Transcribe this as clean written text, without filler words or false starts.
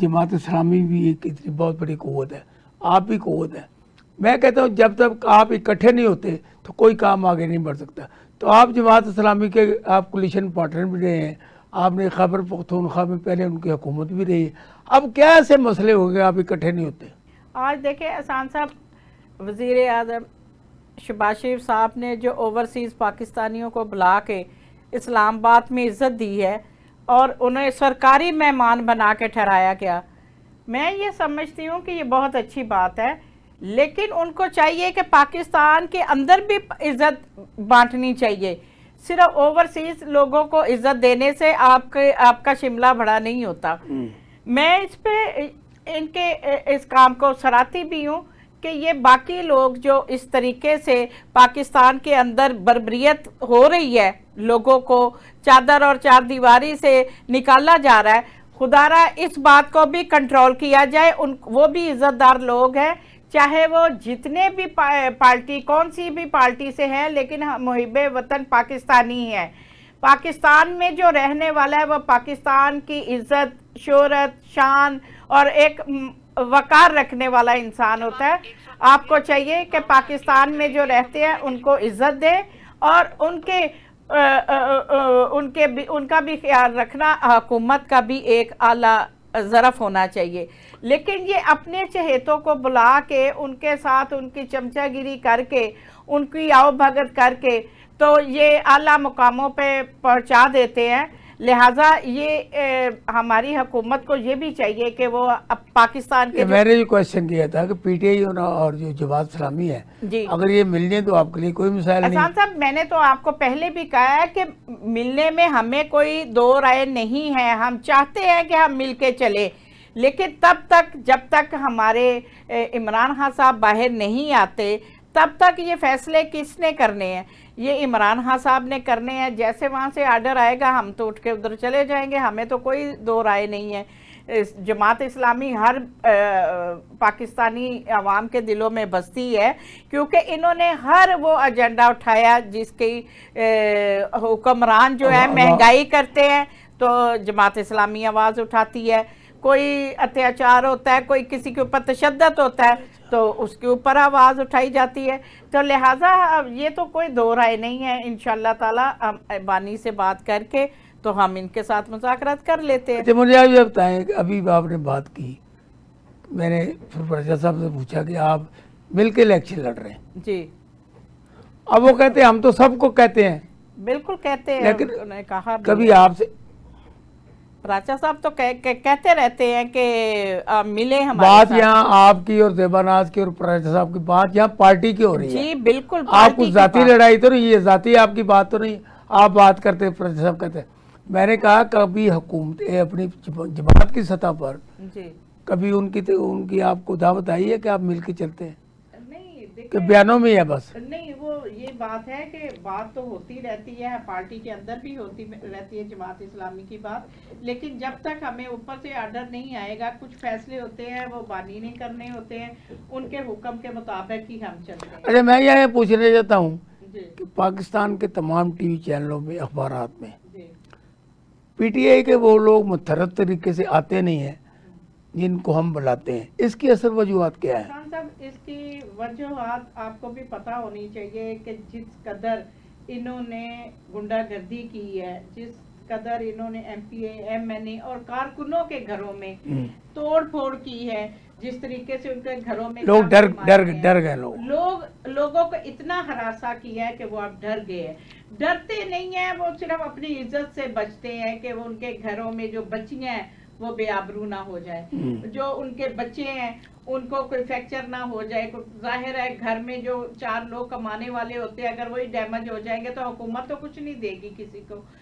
जमात इस्लामी भी एक इतनी बहुत बड़ी क़ुव्वत है, आप भी क़ुव्वत है। मैं कहता हूँ जब तक आप इकट्ठे नहीं होते तो कोई काम आगे नहीं बढ़ सकता। तो आप जमात इस्लामी के आप कोलिशन पार्टनर भी रहे हैं, आपने खैबर पख्तूनख्वा में पहले उनकी हुकूमत भी रही है। अब क्या ऐसे मसले हो गए आप इकट्ठे नहीं होते? आज देखें एहसान साहब, वज़ीर आज़म शहबाज शरीफ साहब ने जो ओवरसीज़ पाकिस्तानियों को बुला के इस्लामाबाद में इज़्ज़त दी है और उन्हें सरकारी मेहमान बना के ठहराया गया, मैं ये समझती हूँ कि ये बहुत अच्छी बात है। लेकिन उनको चाहिए कि पाकिस्तान के अंदर भी इज़्ज़त बांटनी चाहिए। सिर्फ ओवरसीज़ लोगों को इज़्ज़त देने से आपका शिमला बड़ा नहीं होता। मैं इस पे इनके इस काम को सराहती भी हूँ कि ये बाकी लोग जो इस तरीके से पाकिस्तान के अंदर बर्बरियत हो रही है, लोगों को चादर और चार दीवारी से निकाला जा रहा है, खुदारा इस बात को भी कंट्रोल किया जाए। वो भी इज़्ज़तदार लोग हैं, चाहे वो जितने भी पार्टी कौन सी भी पार्टी से है, लेकिन मुहिब्बे वतन पाकिस्तानी है। पाकिस्तान में जो रहने वाला है वो पाकिस्तान की इज़्ज़त, शोहरत, शान और एक वकार रखने वाला इंसान होता है। आपको चाहिए कि पाकिस्तान में जो रहते हैं उनको इज़्ज़त दें और उनका भी ख्याल रखना हुकूमत का भी एक आला ज़रफ़ होना चाहिए। लेकिन ये अपने चहेतों को बुला के उनके साथ उनकी चमचागिरी करके, उनकी आओ भगत करके तो ये आला मुकामों पे पहुंचा देते हैं। लिहाजा ये हमारी हुकूमत को ये भी चाहिए कि वो पाकिस्तान के मैंने जो क्वेश्चन किया था कि पीटीआई और जो जमात इस्लामी है जी, अगर ये मिलने तो आपके लिए कोई मिसाल नहीं। एहसान साहब, मैंने तो आपको पहले भी कहा है कि मिलने में हमें कोई दो राय नहीं है। हम चाहते हैं कि हम मिल के चले, लेकिन तब तक जब तक हमारे इमरान खान साहब बाहर नहीं आते तब तक ये फैसले किसने करने हैं? ये इमरान खान साहब ने करने हैं। जैसे वहाँ से आर्डर आएगा हम तो उठ के उधर चले जाएंगे, हमें तो कोई दो राय नहीं है। जमात इस्लामी हर पाकिस्तानी अवाम के दिलों में बसती है, क्योंकि इन्होंने हर वो एजेंडा उठाया जिसकी हुक्मरान जो है महंगाई करते हैं तो जमात इस्लामी आवाज़ उठाती है। कोई अत्याचार होता है, कोई किसी के ऊपर तशद्दुद होता है तो उसके ऊपर आवाज़ उठाई जाती है। तो लिहाजा ये तो कोई दो राय नहीं है। इंशाअल्लाह ताला बानी से बात करके तो हम इनके साथ मुज़ाकरात कर लेते हैं। अच्छा, मुझे आप ये बताएं कि अभी आपने बात की, मैंने फिर साहब से पूछा कि आप मिल के इलेक्शन लड़ रहे हैं जी। अब वो कहते हैं हम तो सबको कहते हैं। बिल्कुल कहते हैं, लेकिन उन्होंने कहा कभी आपसे राजा साहब तो कहते रहते हैं कि मिले हमारे बात यहाँ आपकी और देबानाज की और राजा साहब की बात यहाँ पार्टी की हो रही है। जी बिल्कुल, आप कुछ जाती लड़ाई तो नहीं है, जाती आपकी बात तो नहीं। आप बात करते राजा साहब कहते हैं। मैंने कहा कभी हुकूमत अपनी जमात की सतह पर जी कभी उनकी आपको दावत आई है कि आप मिल के चलते हैं? नहीं, कि बयानों में है बस? नहीं, वो ये बात है कि बात तो होती रहती है, पार्टी के अंदर भी होती रहती है जमात इस्लामी की बात। लेकिन जब तक हमें ऊपर से आर्डर नहीं आएगा, कुछ फैसले होते हैं वो बानी नहीं करने होते हैं, उनके हुक्म के मुताबिक ही हम चलते हैं। अरे मैं यह पूछने चाहता हूँ कि पाकिस्तान के तमाम टीवी चैनलों में, अखबारात में पीटीआई के वो लोग मुतरद तरीके से आते नहीं हैं जिनको हम बुलाते हैं। इसकी असल वजूहत क्या है? साहब, इसकी वजूहत आपको भी पता होनी चाहिए कि जिस कदर इन्होंने गुंडागर्दी की है, जिस कदर इन्होंने एमपीए, एमएनए और कारकुनों के घरों में तोड़ फोड़ की है, जिस तरीके से उनके घरों में लोग डर गए। लोगों को इतना हरासा किया है कि वो अब डर गए हैं। डरते नहीं है, वो सिर्फ अपनी इज्जत से बचते हैं कि वो उनके घरों में जो बच्चियां हैं वो बेआबरू ना हो जाए, जो उनके बच्चे हैं उनको कोई फ्रैक्चर ना हो जाए। जाहिर है घर में जो चार लोग कमाने वाले होते हैं, अगर वही डैमेज हो जाएंगे तो हुकूमत तो कुछ नहीं देगी किसी को।